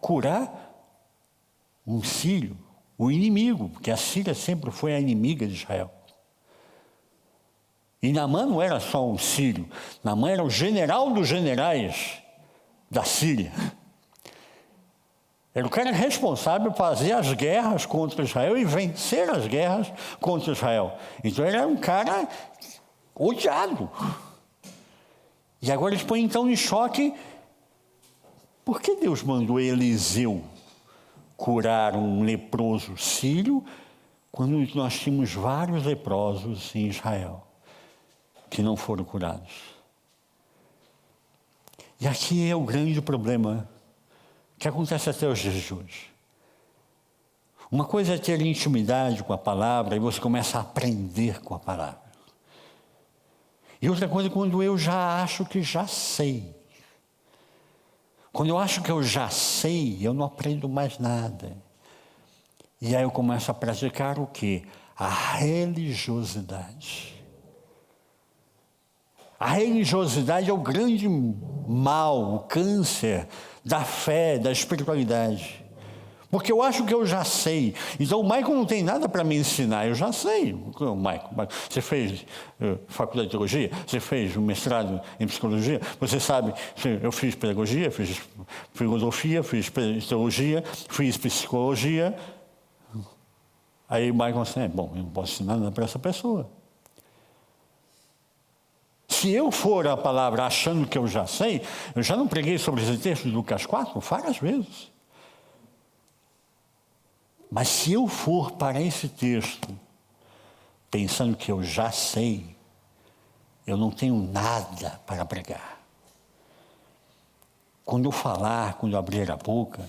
curar um sírio, o inimigo, porque a Síria sempre foi a inimiga de Israel. E Naamã não era só um sírio, Naamã era o general dos generais da Síria. Era o cara responsável por fazer as guerras contra Israel e vencer as guerras contra Israel. Então ele era um cara odiado. E agora eles põem então em choque. Por que Deus mandou Eliseu curar um leproso sírio, quando nós tínhamos vários leprosos em Israel que não foram curados? E aqui é o grande problema que acontece até os dias de hoje. Uma coisa é ter intimidade com a palavra e você começa a aprender com a palavra. E outra coisa é quando eu já acho que já sei. Quando eu acho que eu já sei, eu não aprendo mais nada. E aí eu começo a praticar o quê? A religiosidade. A religiosidade é o grande mal, o câncer da fé, da espiritualidade. Porque eu acho que eu já sei. Então o Michael não tem nada para me ensinar, eu já sei. Michael, você fez faculdade de teologia? Você fez um mestrado em psicologia? Você sabe, eu fiz pedagogia, fiz filosofia, fiz teologia, fiz psicologia. Aí o Michael assim, bom, eu não posso ensinar nada para essa pessoa. Se eu for a palavra achando que eu já sei, eu já não preguei sobre esse texto de Lucas 4 várias vezes. Mas se eu for para esse texto pensando que eu já sei, eu não tenho nada para pregar. Quando eu falar, quando eu abrir a boca,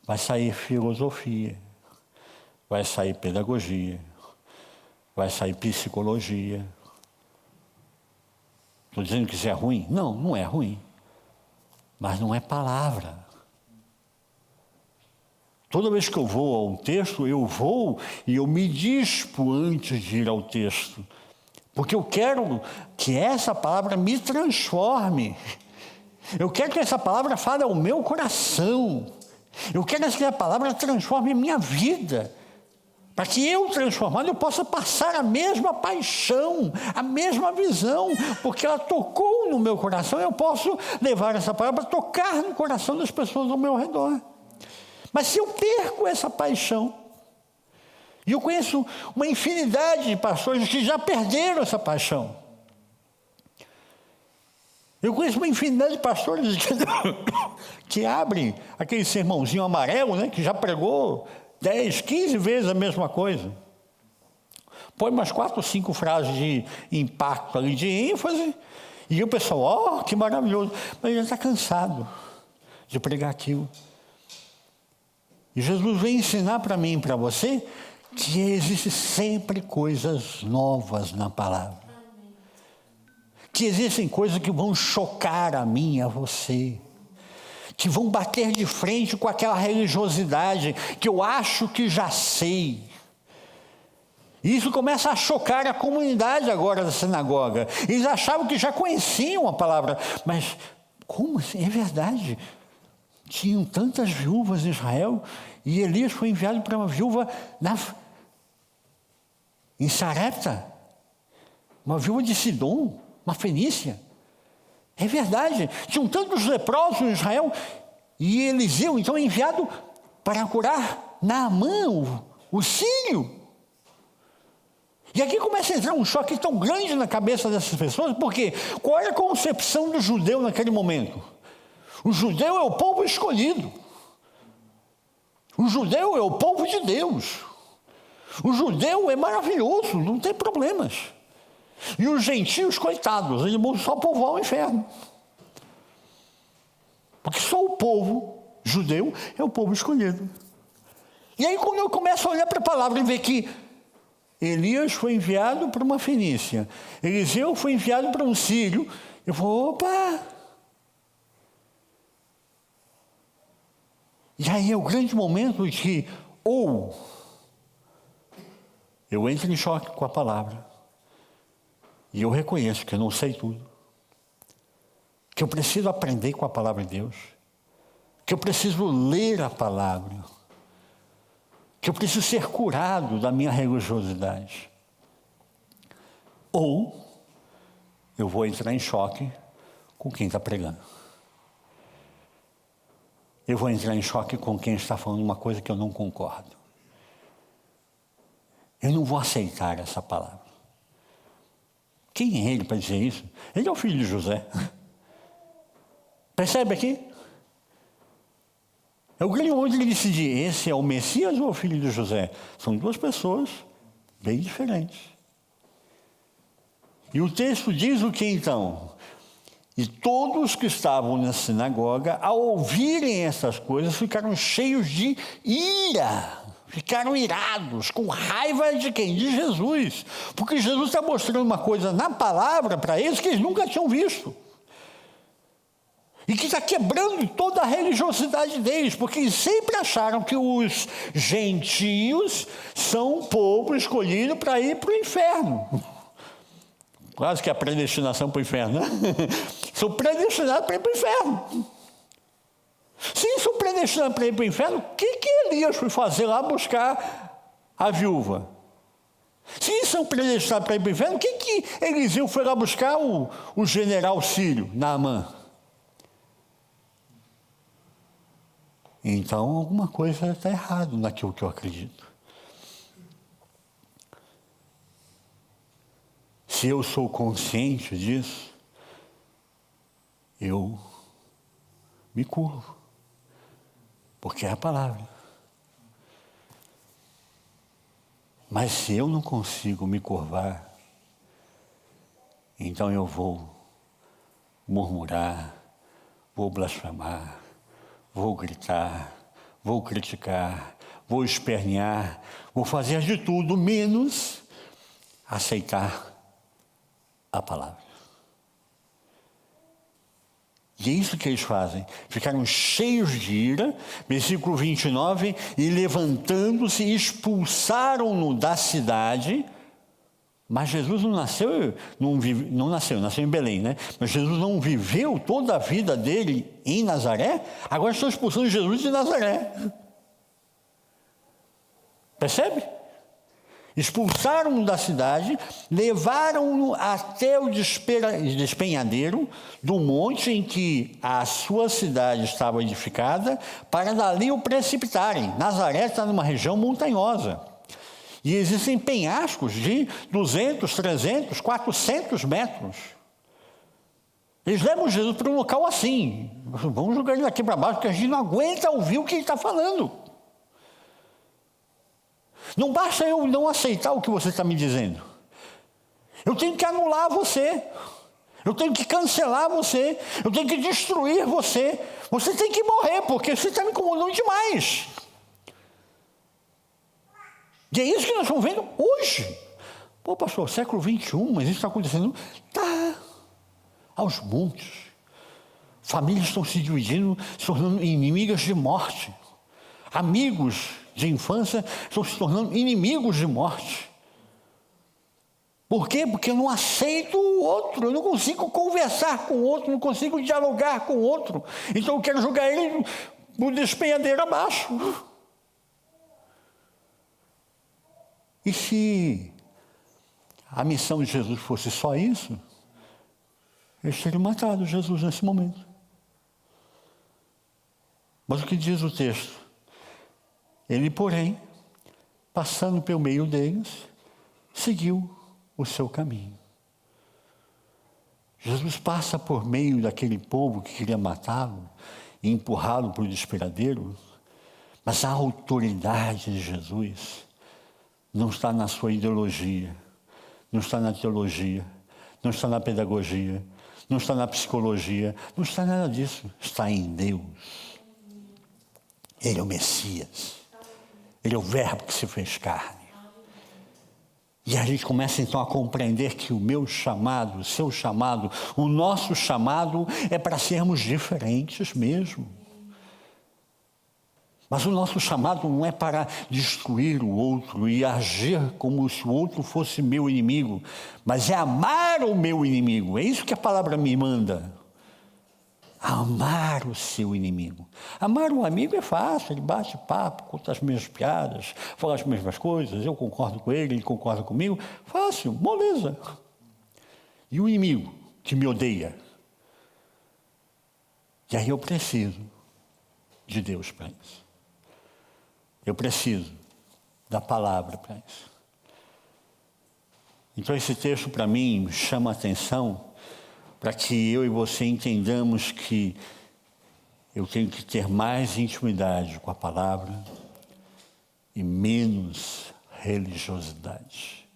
vai sair filosofia, vai sair pedagogia, vai sair psicologia. Estou dizendo que isso é ruim? Não, não é ruim. Mas não é palavra. Toda vez que eu vou a um texto, eu vou e eu me dispo antes de ir ao texto. Porque eu quero que essa palavra me transforme. Eu quero que essa palavra fale ao meu coração. Eu quero que essa palavra transforme a minha vida. Para que eu, transformado, eu possa passar a mesma paixão, a mesma visão, porque ela tocou no meu coração, eu posso levar essa palavra para tocar no coração das pessoas ao meu redor. Mas se eu perco essa paixão, e eu conheço uma infinidade de pastores que já perderam essa paixão. Eu conheço uma infinidade de pastores que abrem aquele sermãozinho amarelo, né, que já pregou 10, 15 vezes a mesma coisa. Põe umas 4 ou 5 frases de impacto ali, de ênfase, e o pessoal, que maravilhoso. Mas ele já está cansado de pregar aquilo. E Jesus vem ensinar para mim e para você que existem sempre coisas novas na palavra. Que existem coisas que vão chocar a mim e a você. Que vão bater de frente com aquela religiosidade que eu acho que já sei. E isso começa a chocar a comunidade agora da sinagoga. Eles achavam que já conheciam a palavra. Mas como assim? É verdade. Tinham tantas viúvas em Israel e Elias foi enviado para uma viúva em Sarepta. Uma viúva de Sidom, uma fenícia. É verdade, tinham tantos leprosos em Israel, e Eliseu então é enviado para curar Naamã, o sírio. E aqui começa a entrar um choque tão grande na cabeça dessas pessoas, porque qual era a concepção do judeu naquele momento? O judeu é o povo escolhido. O judeu é o povo de Deus. O judeu é maravilhoso, não tem problemas. E os gentios, coitados, eles vão só povoar o inferno. Porque só o povo judeu é o povo escolhido. E aí quando eu começo a olhar para a palavra e ver que Elias foi enviado para uma fenícia, Eliseu foi enviado para um sírio, eu vou, opa! E aí é o grande momento de que ou eu entro em choque com a palavra, e eu reconheço que eu não sei tudo, que eu preciso aprender com a palavra de Deus, que eu preciso ler a palavra, que eu preciso ser curado da minha religiosidade. Ou eu vou entrar em choque com quem está pregando. Eu vou entrar em choque com quem está falando uma coisa que eu não concordo. Eu não vou aceitar essa palavra. Quem é ele para dizer isso? Ele é o filho de José. Percebe aqui? É o grande momento de ele decidir, esse é o Messias ou o filho de José? São duas pessoas bem diferentes. E o texto diz o que então? E todos que estavam na sinagoga, ao ouvirem essas coisas, ficaram cheios de ira. Ficaram irados, com raiva de quem? De Jesus. Porque Jesus está mostrando uma coisa na palavra para eles que eles nunca tinham visto. E que está quebrando toda a religiosidade deles, porque eles sempre acharam que os gentios são o povo escolhido para ir para o inferno. Quase que a predestinação para o inferno, né? São predestinados para ir para o inferno. Se são predestinados para ir para o inferno, o que Elias foi fazer lá buscar a viúva? Se são predestinados para ir para o inferno, o que Eliseu foi lá buscar o general sírio, Naamã? Então, alguma coisa está errada naquilo que eu acredito. Se eu sou consciente disso, eu me curvo, porque é a palavra. Mas se eu não consigo me curvar, então eu vou murmurar, vou blasfemar, vou gritar, vou criticar, vou espernear, vou fazer de tudo menos aceitar a palavra. E é isso que eles fazem. Ficaram cheios de ira, versículo 29, e levantando-se, expulsaram-no da cidade. Mas Jesus não nasceu, nasceu em Belém, né? Mas Jesus não viveu toda a vida dele em Nazaré. Agora estão expulsando Jesus de Nazaré. Percebe? Expulsaram-no da cidade, levaram-no até o despenhadeiro do monte em que a sua cidade estava edificada, para dali o precipitarem. Nazaré está numa região montanhosa. E existem penhascos de 200, 300, 400 metros. Eles levam Jesus para um local assim. Vamos jogar ele aqui para baixo, porque a gente não aguenta ouvir o que ele está falando. Não basta eu não aceitar o que você está me dizendo. Eu tenho que anular você. Eu tenho que cancelar você. Eu tenho que destruir você. Você tem que morrer, porque você está me incomodando demais. E é isso que nós estamos vendo hoje. Pô, pastor, século XXI, mas isso está acontecendo? Tá. Aos montes. Famílias estão se dividindo, se tornando inimigas de morte. Amigos de infância estão se tornando inimigos de morte. Por quê? Porque eu não aceito o outro, eu não consigo conversar com o outro, não consigo dialogar com o outro. Então eu quero jogar ele no despenhadeiro abaixo. E se a missão de Jesus fosse só isso, eles teriam matado Jesus nesse momento. Mas o que diz o texto? Ele, porém, passando pelo meio deles, seguiu o seu caminho. Jesus passa por meio daquele povo que queria matá-lo e empurrá-lo para o despenhadeiro, mas a autoridade de Jesus não está na sua ideologia, não está na teologia, não está na pedagogia, não está na psicologia, não está nada disso, está em Deus. Ele é o Messias. Ele é o verbo que se fez carne. E a gente começa então a compreender que o meu chamado, o seu chamado, o nosso chamado é para sermos diferentes mesmo. Mas o nosso chamado não é para destruir o outro e agir como se o outro fosse meu inimigo, mas é amar o meu inimigo. É isso que a palavra me manda. Amar o seu inimigo. Amar o amigo é fácil, ele bate papo, conta as mesmas piadas, fala as mesmas coisas, eu concordo com ele concorda comigo. Fácil, moleza. E o inimigo que me odeia? E aí eu preciso de Deus para isso. Eu preciso da palavra para isso. Então esse texto para mim chama a atenção para que eu e você entendamos que eu tenho que ter mais intimidade com a palavra e menos religiosidade.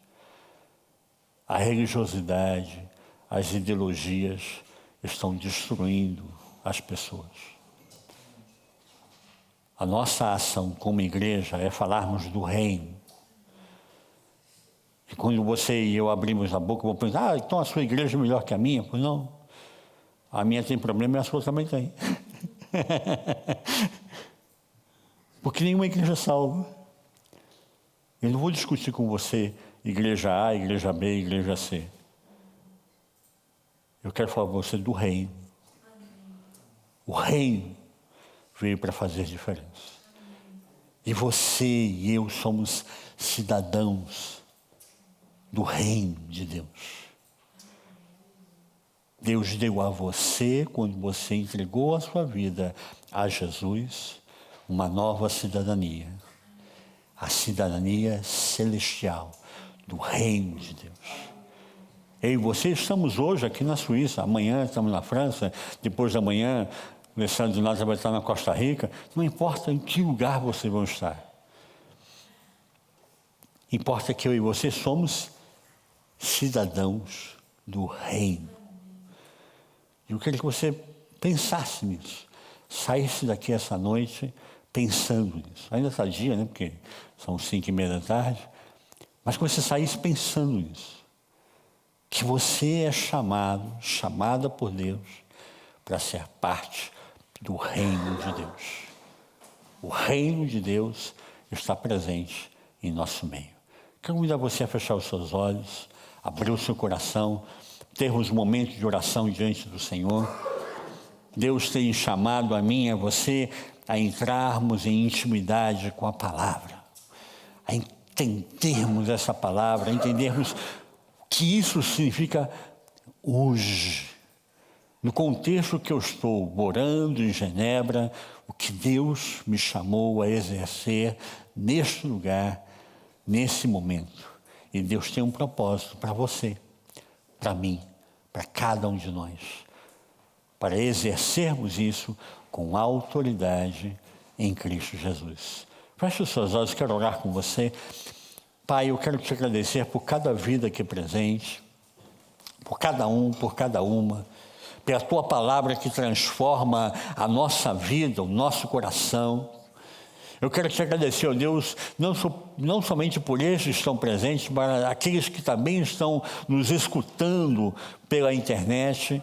A religiosidade, as ideologias estão destruindo as pessoas. A nossa ação como igreja é falarmos do reino. E quando você e eu abrimos a boca, eu vou pensar, então a sua igreja é melhor que a minha? Pois não. A minha tem problema e a sua também tem. Porque nenhuma igreja salva. Eu não vou discutir com você igreja A, igreja B, igreja C. Eu quero falar com você do reino. O reino veio para fazer diferença. E você e eu somos cidadãos do reino de Deus. Deus deu a você, quando você entregou a sua vida a Jesus, uma nova cidadania. A cidadania celestial do reino de Deus. Eu e você estamos hoje aqui na Suíça, amanhã estamos na França, depois da manhã o Alessandro de Nasa vai estar na Costa Rica. Não importa em que lugar vocês vão estar. Importa que eu e você somos cidadãos do reino. E eu queria que você pensasse nisso. Saísse daqui essa noite pensando nisso. Ainda está dia, né? Porque são 5:30 da tarde. Mas que você saísse pensando nisso. Que você é chamada por Deus para ser parte do reino de Deus. O reino de Deus está presente em nosso meio. Quero convidar você a fechar os seus olhos, abrir o seu coração, termos momentos de oração diante do Senhor. Deus tem chamado a mim e a você a entrarmos em intimidade com a palavra, a entendermos essa palavra, entendermos que isso significa hoje. No contexto que eu estou morando em Genebra, o que Deus me chamou a exercer neste lugar, nesse momento. E Deus tem um propósito para você, para mim, para cada um de nós, para exercermos isso com autoridade em Cristo Jesus. Feche os seus olhos, quero orar com você. Pai, eu quero te agradecer por cada vida aqui presente, por cada um, por cada uma, pela Tua palavra que transforma a nossa vida, o nosso coração. Eu quero te agradecer, ó Deus, não somente por esses que estão presentes, mas aqueles que também estão nos escutando pela internet.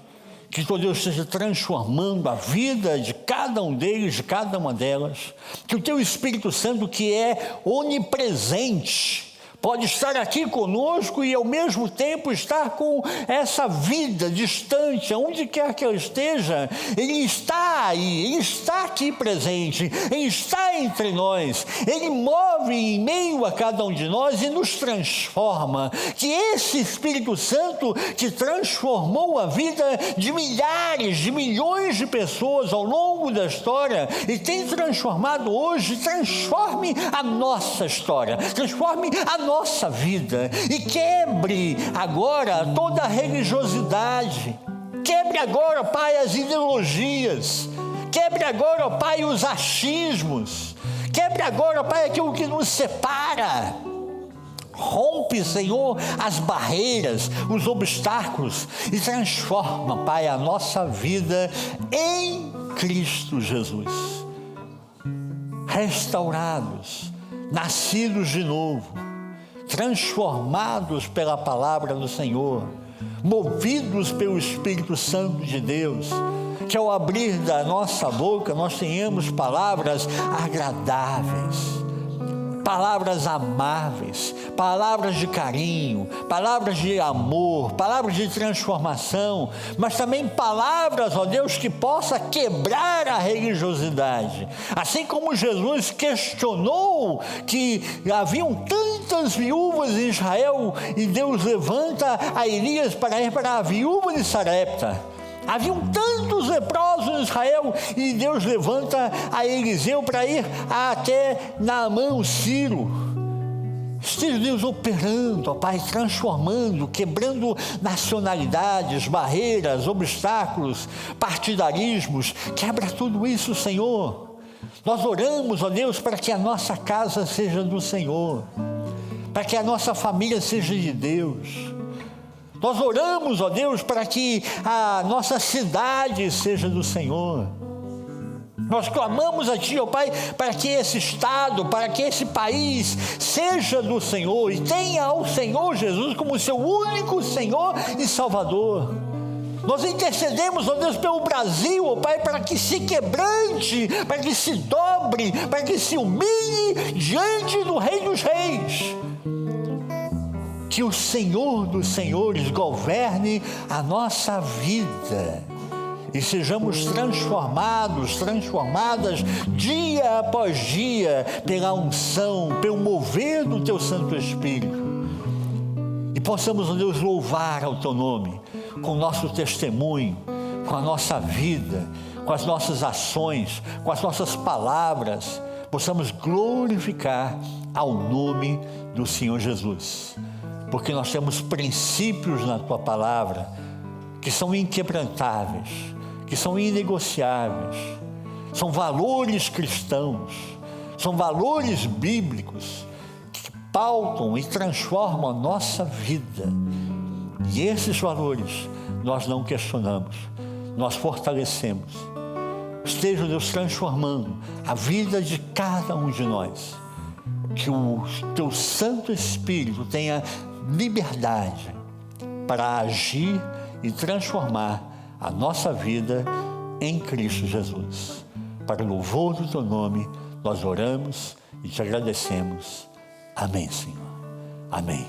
Que, ó Deus, esteja transformando a vida de cada um deles, de cada uma delas. Que o Teu Espírito Santo, que é onipresente, pode estar aqui conosco e ao mesmo tempo estar com essa vida distante, onde quer que ela esteja, Ele está aí, Ele está aqui presente, Ele está entre nós, Ele move em meio a cada um de nós e nos transforma. Que esse Espírito Santo que transformou a vida de milhares, de milhões de pessoas ao longo da história e tem transformado hoje, transforme a nossa história, transforme a nossa vida e quebre agora toda a religiosidade, quebre agora, Pai, as ideologias, quebre agora, Pai, os achismos, quebre agora, Pai, aquilo que nos separa. Rompe, Senhor, as barreiras, os obstáculos e transforma, Pai, a nossa vida em Cristo Jesus. Restaurados, nascidos de novo, transformados pela palavra do Senhor, movidos pelo Espírito Santo de Deus, que ao abrir da nossa boca nós tenhamos palavras agradáveis, palavras amáveis, palavras de carinho, palavras de amor, palavras de transformação, mas também palavras, ó Deus, que possa quebrar a religiosidade. Assim como Jesus questionou que haviam tantas viúvas em Israel e Deus levanta a Elias para ir para a viúva de Sarepta. Haviam tantos leprosos em Israel e Deus levanta a Eliseu para ir até Naamã, o Sírio. Esteja Deus operando, ó Pai, transformando, quebrando nacionalidades, barreiras, obstáculos, partidarismos. Quebra tudo isso, Senhor. Nós oramos, ó Deus, para que a nossa casa seja do Senhor, para que a nossa família seja de Deus. Nós oramos, ó Deus, para que a nossa cidade seja do Senhor. Nós clamamos a Ti, ó Pai, para que esse estado, para que esse país seja do Senhor e tenha ao Senhor Jesus como seu único Senhor e Salvador. Nós intercedemos, ó Deus, pelo Brasil, ó Pai, para que se quebrante, para que se dobre, para que se humilhe diante do Rei dos Reis. Que o Senhor dos Senhores governe a nossa vida e sejamos transformados, transformadas dia após dia pela unção, pelo mover do Teu Santo Espírito. E possamos, ó Deus, louvar ao Teu nome com o nosso testemunho, com a nossa vida, com as nossas ações, com as nossas palavras, possamos glorificar ao nome do Senhor Jesus. Porque nós temos princípios na Tua palavra que são inquebrantáveis, que são inegociáveis, são valores cristãos, são valores bíblicos que pautam e transformam a nossa vida. E esses valores nós não questionamos, nós fortalecemos. Esteja Deus transformando a vida de cada um de nós. Que o Teu Santo Espírito tenha liberdade para agir e transformar a nossa vida em Cristo Jesus. Para o louvor do Teu nome, nós oramos e Te agradecemos. Amém, Senhor. Amém.